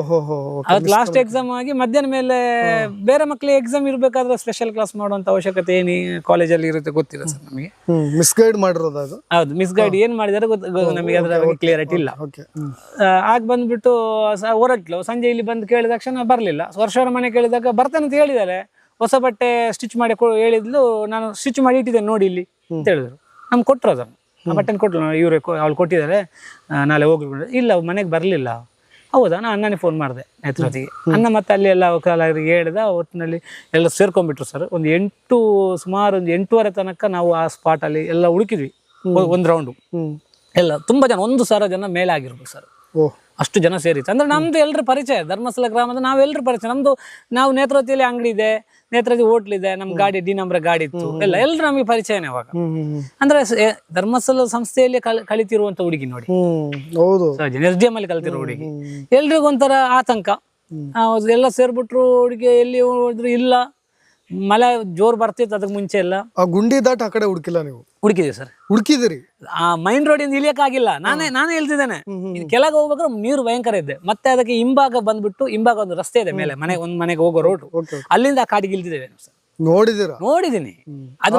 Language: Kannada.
ಓಹೋ ಅವತ್ತು ಲಾಸ್ಟ್ ಎಕ್ಸಾಮ್ ಆಗಿ ಮಧ್ಯಾಹ್ನ ಮೇಲೆ ಬೇರೆ ಮಕ್ಕಳಿಗೆ ಎಕ್ಸಾಮ್ ಇರ್ಬೇಕಾದ್ರೆ ಸ್ಪೆಷಲ್ ಕ್ಲಾಸ್ ಮಾಡುವಂತ ಅವಶ್ಯಕತೆ ಏನು ಕಾಲೇಜಲ್ಲಿ ಇರುತ್ತೆ ಗೊತ್ತಿಲ್ಲ ಸರ್ ನಮಗೆ. ಮಿಸ್ಗೈಡ್ ಮಾಡಿರೋದು ಅದು. ಹೌದು, ಮಿಸ್ಗೈಡ್ ಏನ್ ಮಾಡಿದಾರೆ ನಮಗೆ ಅದರ ಬಗ್ಗೆ ಕ್ಲಿಯರಿಟಿ ಇಲ್ಲ. ಆಗ ಬಂದ್ಬಿಟ್ಟು ಹೊರಟ್ಲು. ಸಂಜೆ ಇಲ್ಲಿ ಬಂದು ಕೇಳಿದ ತಕ್ಷಣ ಬರ್ಲಿಲ್ಲ. ವರ್ಷವರ ಮನೆ ಕೇಳಿದಾಗ ಬರ್ತಾನೆ ಅಂತ ಹೇಳಿದ್ದಾರೆ. ಹೊಸ ಬಟ್ಟೆ ಸ್ಟಿಚ್ ಮಾಡಿ ಹೇಳಿದ್ಲು. ನಾನು ಸ್ಟಿಚ್ ಮಾಡಿ ಇಟ್ಟಿದ್ದೇನೆ ನೋಡಿ ಇಲ್ಲಿ ಅಂತ ಹೇಳಿದ್ರು. ನಮ್ಗೆ ಕೊಟ್ಟರು ಅದನ್ನು, ಆ ಬಟ್ಟೆನ ಕೊಟ್ಟರು. ಇವ್ರೆ ಅವ್ಳು ಕೊಟ್ಟಿದ್ದಾರೆ, ನಾಳೆ ಹೋಗಿ. ಇಲ್ಲ ಮನೆಗೆ ಬರಲಿಲ್ಲ. ಹೌದಾ, ನಾನು ಅಣ್ಣನಿಗೆ ಫೋನ್ ಮಾಡಿದೆ ನೇತ್ರಾವತಿಗೆ. ಅಣ್ಣ ಮತ್ತೆ ಅಲ್ಲಿ ಎಲ್ಲ ಅವರಿಗೆ ಹೇಳಿದ. ಒಟ್ಟಿನಲ್ಲಿ ಎಲ್ಲ ಸೇರ್ಕೊಂಡ್ಬಿಟ್ರು ಸರ್. ಸುಮಾರು ಒಂದು 8:30 ತನಕ ನಾವು ಆ ಸ್ಪಾಟಲ್ಲಿ ಎಲ್ಲ ಹುಡುಕಿದ್ವಿ. ಒಂದು ರೌಂಡು ಎಲ್ಲ ತುಂಬ ಜನ, 1,000 ಜನ ಮೇಲೆ ಆಗಿರ್ಬೇಕು ಸರ್. ಅಷ್ಟು ಜನ ಸೇರಿತ್ತು. ಅಂದ್ರೆ ನಮ್ದು ಎಲ್ಲರ ಪರಿಚಯ, ಧರ್ಮಸ್ಥಳ ಗ್ರಾಮದ ನಾವೆಲ್ಲರ ಪರಿಚಯ. ನಾವು ನೇತ್ರಾವತಿಯಲ್ಲಿ ಅಂಗಡಿ ಇದೆ, ನೇತ್ರಾವತಿ ಹೋಟ್ಲ್ ಇದೆ, ನಮ್ ಗಾಡಿ D ನಂಬರ್ ಗಾಡಿ ಇತ್ತು, ಎಲ್ಲರೂ ನಮಗೆ ಪರಿಚಯನೇ ಅವಾಗ. ಅಂದ್ರೆ ಧರ್ಮಸ್ಥಳ ಸಂಸ್ಥೆಯಲ್ಲಿ ಕಲಿತಿರುವಂತ ಹುಡುಗಿ ನೋಡಿ, SDM ಅಲ್ಲಿ ಕಲಿತಿರೋ ಹುಡುಗಿ. ಎಲ್ರಿಗೂ ಒಂಥರ ಆತಂಕ. ಎಲ್ಲ ಸೇರ್ಬಿಟ್ರು. ಹುಡುಗಿ ಎಲ್ಲಿ ಹೋದ್ರು ಇಲ್ಲ, ಮಳೆ ಜೋರ್ ಬರ್ತಿತ್ತು ಅದಕ್ಕೆ ಮುಂಚೆ ಎಲ್ಲ. ಆ ಗುಂಡಿ ದಾಟ ಆ ಕಡೆ ಹುಡುಕಿಲ್ಲ ನೀವು? ಹುಡುಕಿದೀವಿ ಸರ್. ಹುಡುಕಿದಿರಿ? ಆ ಮೈನ್ ರೋಡ್ ಇಂದ ಇಳಿಯಕ್ಕಾಗಿಲ್ಲ. ನಾನೇ ಹೇಳ್ತಿದ್ದೇನೆ, ಕೆಳಗೆ ಹೋಗ್ಬೇಕಾದ್ರೆ ನೀರು ಭಯಂಕರ ಇದೆ. ಮತ್ತೆ ಅದಕ್ಕೆ ಹಿಂಭಾಗ ಬಂದ್ಬಿಟ್ಟು, ಹಿಂಭಾಗ ಒಂದು ರಸ್ತೆ ಇದೆ ಮೇಲೆ, ಒಂದ್ ಮನೆಗೆ ಹೋಗೋ ರೋಡ್, ಅಲ್ಲಿಂದ ಆ ಕಾಡಿಗೆ ಇಳಿದಿದ್ದೇವೆ. ನೋಡಿದೀರಾ? ನೋಡಿದೀನಿ ಅದು.